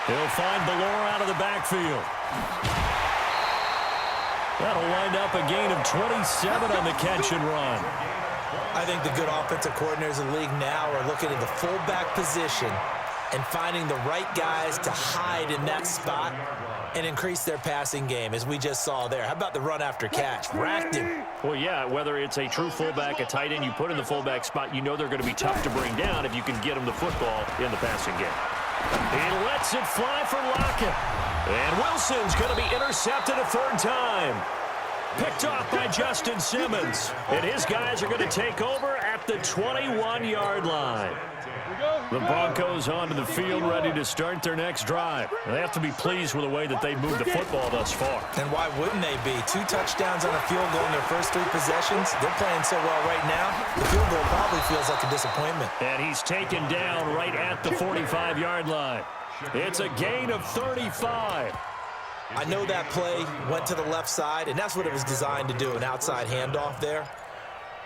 He'll find Ballore out of the backfield. That'll wind up a gain of 27 on the catch and run. I think the good offensive coordinators in the league now are looking at the fullback position and finding the right guys to hide in that spot and increase their passing game, as we just saw there. How about the run after catch? Racked him. Well, yeah, whether it's a true fullback, a tight end, you put in the fullback spot, you know they're going to be tough to bring down if you can get them the football in the passing game. He lets it fly for Lockett. And Wilson's going to be intercepted a third time. Picked off by Justin Simmons. And his guys are going to take over at the 21-yard line. The Broncos onto the field ready to start their next drive. They have to be pleased with the way that they've moved the football thus far. And why wouldn't they be? 2 touchdowns on a field goal in their first 3 possessions. They're playing so well right now, the field goal probably feels like a disappointment. And he's taken down right at the 45-yard line. It's a gain of 35. I know that play went to the left side, and that's what it was designed to do, an outside handoff there.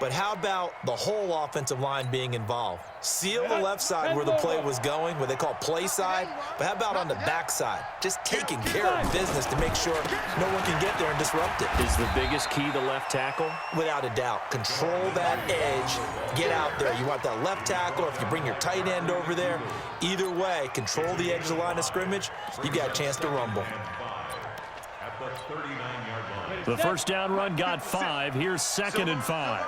But how about the whole offensive line being involved? Seal the left side where the play was going, what they call play side. But how about on the back side? Just taking care of business to make sure no one can get there and disrupt it. Is the biggest key the left tackle? Without a doubt. Control that edge. Get out there. You want that left tackle. If you bring your tight end over there, either way, control the edge of the line of scrimmage. You got a chance to rumble. The first down run got 5. Here's 2nd and 5.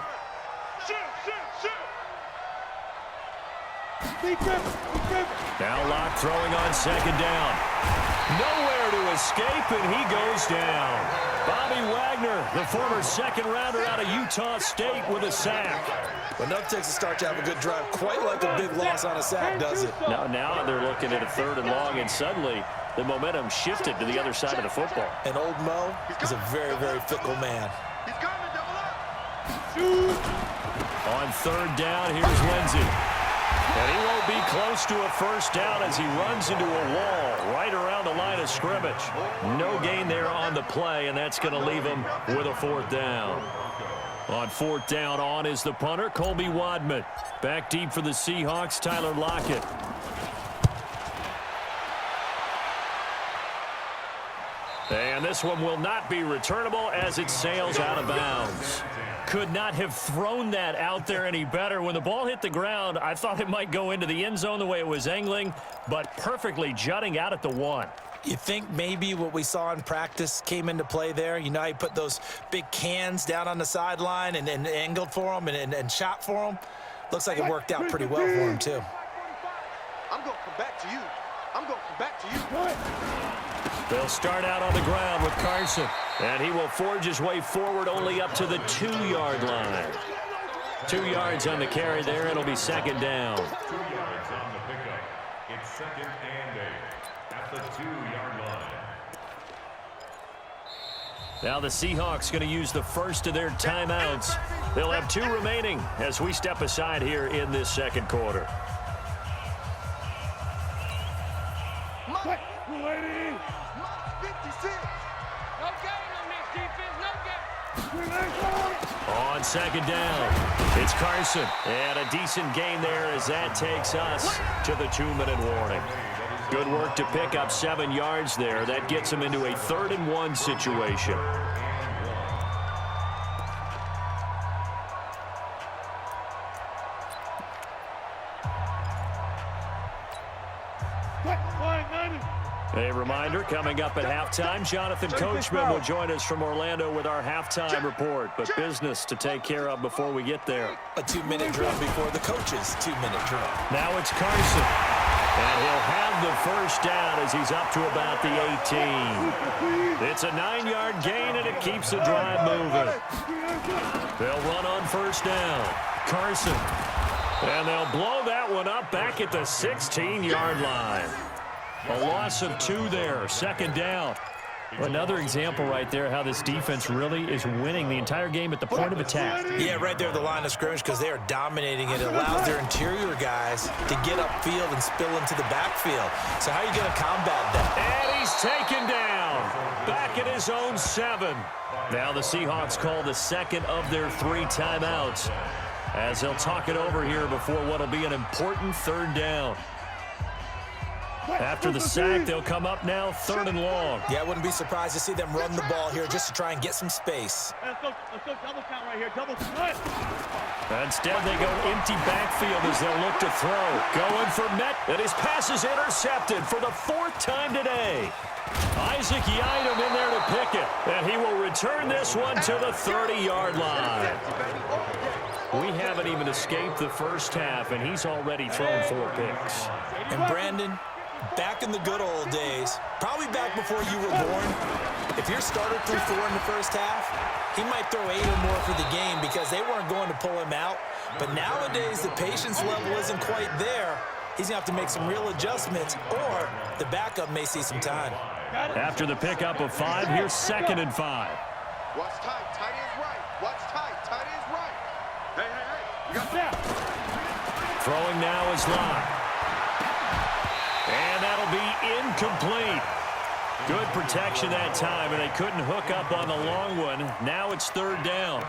Now Locke throwing on 2nd down. Nowhere to escape, and he goes down. Bobby Wagner, the former 2nd-rounder out of Utah State, with a sack. But enough takes to start to have a good drive. Quite like a big loss on a sack, does it? Now they're looking at a 3rd and long, and suddenly the momentum shifted to the other side of the football. And old Mo is a very, very fickle man. On 3rd down, here's Lindsey. And he won't be close to a first down as he runs into a wall right around the line of scrimmage. No gain there on the play, and that's going to leave him with a 4th down. On 4th down, on is the punter, Colby Wadman. Back deep for the Seahawks, Tyler Lockett. And this one will not be returnable as it sails out of bounds. Could not have thrown that out there any better. When the ball hit the ground, I thought it might go into the end zone the way it was angling, but perfectly jutting out at the 1. You think maybe what we saw in practice came into play there? You know, he put those big cans down on the sideline and angled for them and shot for them. Looks like it worked out pretty well for him, too. I'm going to come back to you. I'm going to come back to you. They'll start out on the ground with Carson. And he will forge his way forward only up to the 2-yard line. 2 yards on the carry there. It'll be 2nd down. 2 yards on the pickup. It's 2nd and 8 at the 2-yard line. Now the Seahawks going to use the first of their timeouts. They'll have 2 remaining as we step aside here in this 2nd quarter. On 2nd down, it's Carson. And a decent gain there as that takes us to the 2-minute warning. Good work to pick up 7 yards there. That gets him into a 3rd and 1 situation. A reminder, coming up at halftime, Jonathan Coachman will join us from Orlando with our halftime report. But business to take care of before we get there. A 2-minute drill before the coach's 2-minute drill. Now it's Carson. And he'll have the first down as he's up to about the 18. It's a 9-yard gain, and it keeps the drive moving. They'll run on first down. Carson. And they'll blow that one up back at the 16-yard line. A loss of 2 there, 2nd down. Another example right there how this defense really is winning the entire game at the point of attack. Yeah, right there at the line of scrimmage because they are dominating it. It allows their interior guys to get upfield and spill into the backfield. So how are you going to combat that? And he's taken down. Back at his own 7. Now the Seahawks call the 2nd of their 3 timeouts as they'll talk it over here before what will be an important 3rd down. After the sack, they'll come up now 3rd and long. Yeah, I wouldn't be surprised to see them run the ball here just to try and get some space. Let's go double count right here. Double count. Instead, they go empty backfield as they'll look to throw. Going for Met, and his pass is intercepted for the 4th time today. Isaac Yiadom in there to pick it, and he will return this one to the 30-yard line. We haven't even escaped the first half, and he's already thrown 4 picks. And Brandon, back in the good old days, probably back before you were born, if your starter threw 4 in the first half, he might throw 8 or more for the game because they weren't going to pull him out. But nowadays, the patience level isn't quite there. He's going to have to make some real adjustments, or the backup may see some time. After the pickup of 5, here's 2nd and 5. Watch tight. Tight end's right. Watch tight. Tight end's right. Hey. You got that. Throwing now is Locke. And that'll be incomplete. Good protection that time, and they couldn't hook up on the long one. Now it's 3rd down.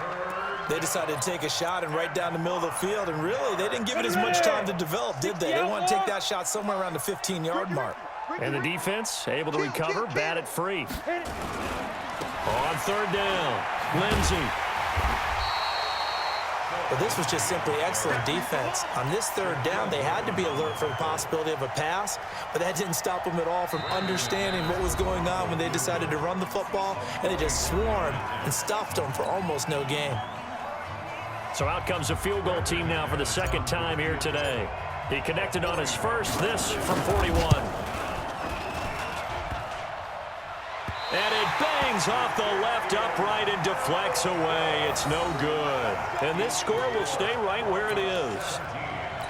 They decided to take a shot and right down the middle of the field, and really, they didn't give it as much time to develop, did they? They want to take that shot somewhere around the 15-yard mark. And the defense able to recover, bat it free. On 3rd down, Lindsey. But this was just simply excellent defense. On this 3rd down, they had to be alert for the possibility of a pass, but that didn't stop them at all from understanding what was going on when they decided to run the football, and they just swarmed and stuffed them for almost no gain. So out comes a field goal team now for the 2nd time here today. He connected on his first, this from 41. And it bangs off the left upright and deflects away. It's no good. And this score will stay right where it is.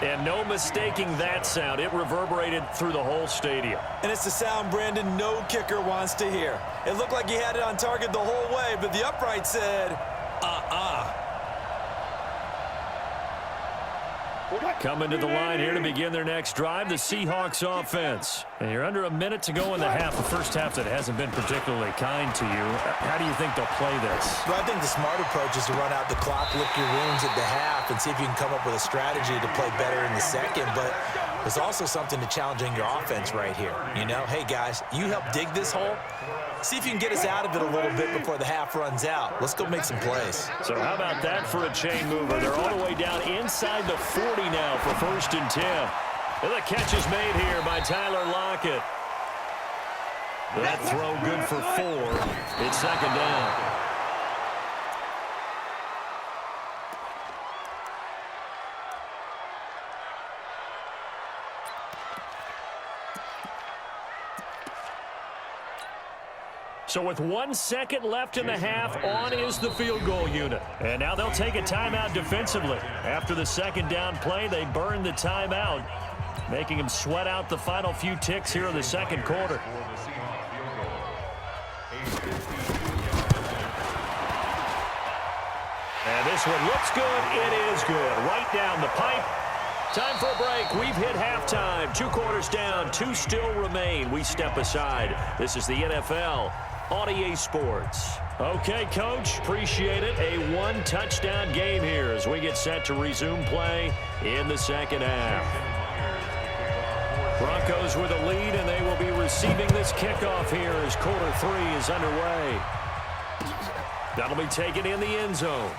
And no mistaking that sound. It reverberated through the whole stadium. And it's the sound, Brandon, no kicker wants to hear. It looked like he had it on target the whole way, but the upright said, Coming to the line here to begin their next drive, the Seahawks offense. And you're under a minute to go in the half, the first half that hasn't been particularly kind to you. How do you think they'll play this? Well, I think the smart approach is to run out the clock, lick your wounds at the half, and see if you can come up with a strategy to play better in the second. But there's also something to challenging your offense right here. You know, hey, guys, you help dig this hole. See if you can get us out of it a little bit before the half runs out. Let's go make some plays. So how about that for a chain mover? They're all the way down inside the 40 now for 1st and 10. And the catch is made here by Tyler Lockett. That throw good for 4. It's 2nd down. So with 1 second left in the half, on is the field goal unit. And now they'll take a timeout defensively. After the 2nd down play, they burn the timeout, making them sweat out the final few ticks here in the 2nd quarter. And this one looks good. It is good. Right down the pipe. Time for a break. We've hit halftime. 2 quarters down. 2 still remain. We step aside. This is the NFL on EA Sports. Okay, Coach, appreciate it. A 1-touchdown game here as we get set to resume play in the 2nd half. Broncos with a lead, and they will be receiving this kickoff here as quarter 3 is underway. That'll be taken in the end zone.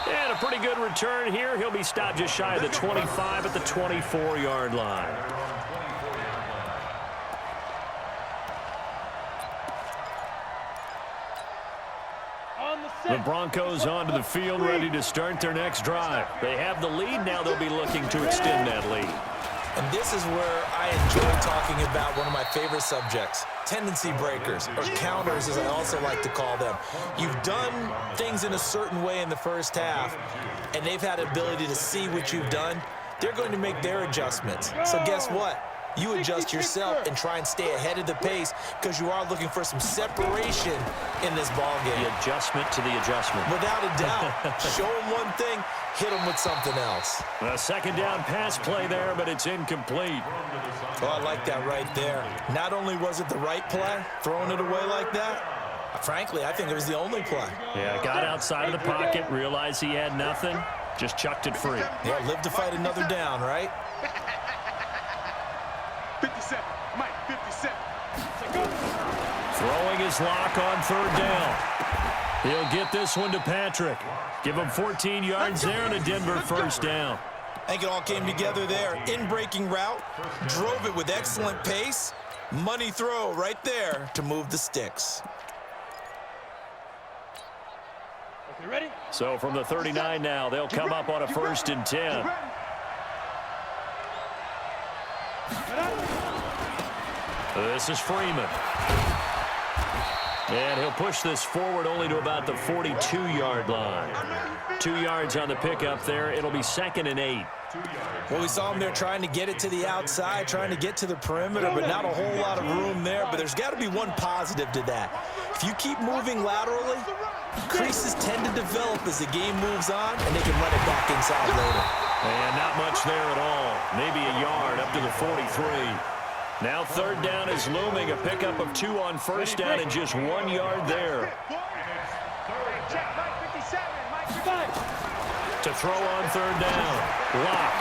And a pretty good return here. He'll be stopped just shy of the 25 at the 24-yard line. The Broncos onto the field, ready to start their next drive. They have the lead. Now they'll be looking to extend that lead. And this is where I enjoy talking about one of my favorite subjects, tendency breakers, or counters as I also like to call them. You've done things in a certain way in the first half, and they've had the ability to see what you've done. They're going to make their adjustments. So guess what? You adjust yourself and try and stay ahead of the pace because you are looking for some separation in this ball game. The adjustment to the adjustment. Without a doubt. Show them one thing, hit them with something else. A 2nd down pass play there, but it's incomplete. Oh, I like that right there. Not only was it the right play, throwing it away like that, frankly, I think it was the only play. Yeah, got outside of the pocket, realized he had nothing, just chucked it free. Yeah, live to fight another down, right? 57. Mike, 57. Throwing his lock on third down. He'll get this one to Patrick. Give him 14 yards there and a Denver first down. I think it all came together there. In-breaking route, drove it with excellent pace. Money throw right there to move the sticks. Okay, ready? So from the 39 now, they'll come up on a 1st and 10. This is Freeman. And he'll push this forward only to about the 42-yard line. 2 yards on the pickup there. It'll be 2nd and 8. Well, we saw him there trying to get it to the outside, trying to get to the perimeter, but not a whole lot of room there. But there's got to be one positive to that. If you keep moving laterally, creases tend to develop as the game moves on, and they can run it back inside later. And not much there at all. Maybe a yard up to the 43. Now 3rd down is looming. A pickup of 2 on 1st down and just 1 yard there. To throw on 3rd down. Lock.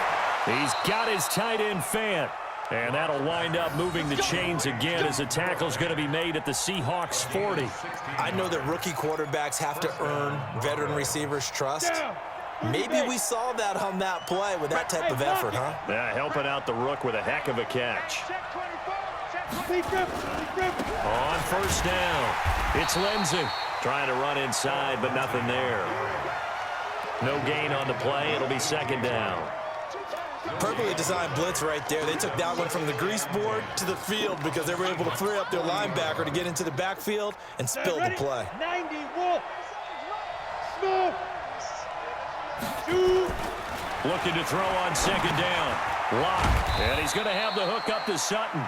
He's got his tight end Fant. And that'll wind up moving the chains again as the tackle's going to be made at the Seahawks 40. I know that rookie quarterbacks have to earn veteran receivers' trust. Maybe we saw that on that play with that type of effort, huh? Yeah, helping out the rook with a heck of a catch. On 1st down, it's Lindsey. Trying to run inside, but nothing there. No gain on the play. It'll be 2nd down. Perfectly designed blitz right there. They took that one from the grease board to the field because they were able to free up their linebacker to get into the backfield and spill the play. 91. Smooth. 2. Looking to throw on 2nd down. Lock. And he's going to have the hook up to Sutton.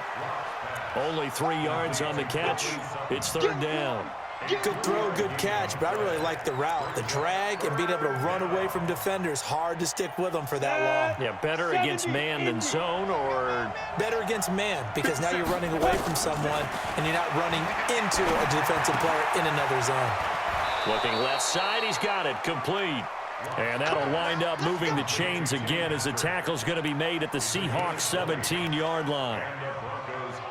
Only 3 yards on the catch. It's 3rd down. Good throw, good catch, but I really like the route. The drag and being able to run away from defenders, hard to stick with them for that long. Yeah, better against man than zone, or? Better against man, because now you're running away from someone and you're not running into a defensive player in another zone. Looking left side, he's got it, complete. And that'll wind up moving the chains again as the tackle's going to be made at the Seahawks 17-yard line.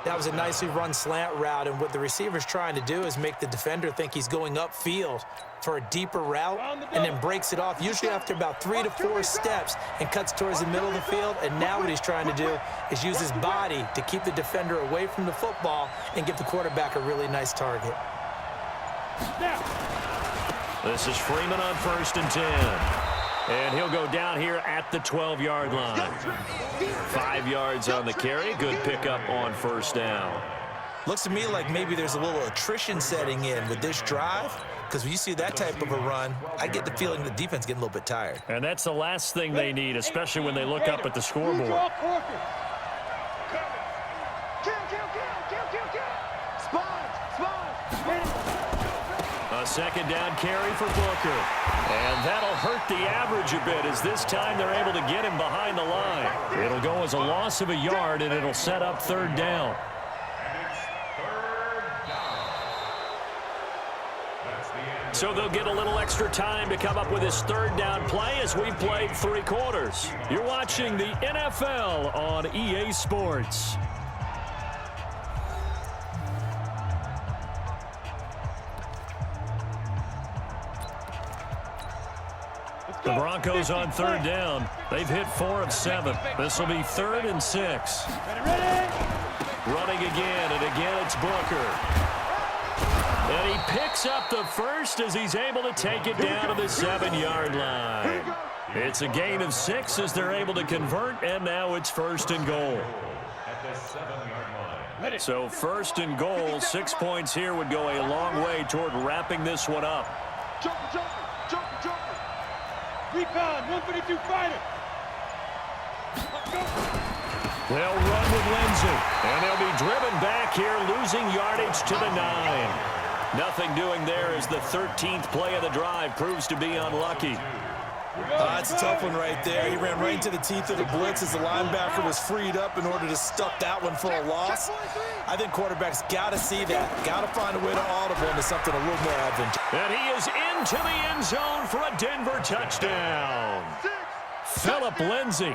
That was a nicely run slant route, and what the receiver's trying to do is make the defender think he's going upfield for a deeper route and then breaks it off, usually after about 3 to 4 steps, and cuts towards the middle of the field. And now what he's trying to do is use his body to keep the defender away from the football and give the quarterback a really nice target. This is Freeman on 1st and 10. And he'll go down here at the 12-yard line. 5 yards on the carry. Good pickup on 1st down. Looks to me like maybe there's a little attrition setting in with this drive, because when you see that type of a run, I get the feeling the defense getting a little bit tired. And that's the last thing they need, especially when they look up at the scoreboard. A 2nd down carry for Booker. And that'll hurt the average a bit, as this time they're able to get him behind the line. It'll go as a loss of a yard, and it'll set up 3rd down. So they'll get a little extra time to come up with his 3rd down play as we've played 3 quarters. You're watching the NFL on EA Sports. The Broncos on 3rd down. They've hit 4 of 7. This will be 3rd and 6. Running again, and again it's Booker. And he picks up the first as he's able to take it down to the 7-yard line. It's a gain of 6 as they're able to convert, and now it's 1st and goal. So 1st and goal, 6 points here would go a long way toward wrapping this one up. Recon, 152 fighter. They'll run with Lindsey, and they'll be driven back here, losing yardage to the 9. Nothing doing there as the 13th play of the drive proves to be unlucky. That's a tough one right there. He ran right into the teeth of the blitz as the linebacker was freed up in order to stuff that one for a loss. I think quarterbacks got to see that. Got to find a way to audible into something a little more advantageous. And he is into the end zone for a Denver touchdown. Phillip Lindsay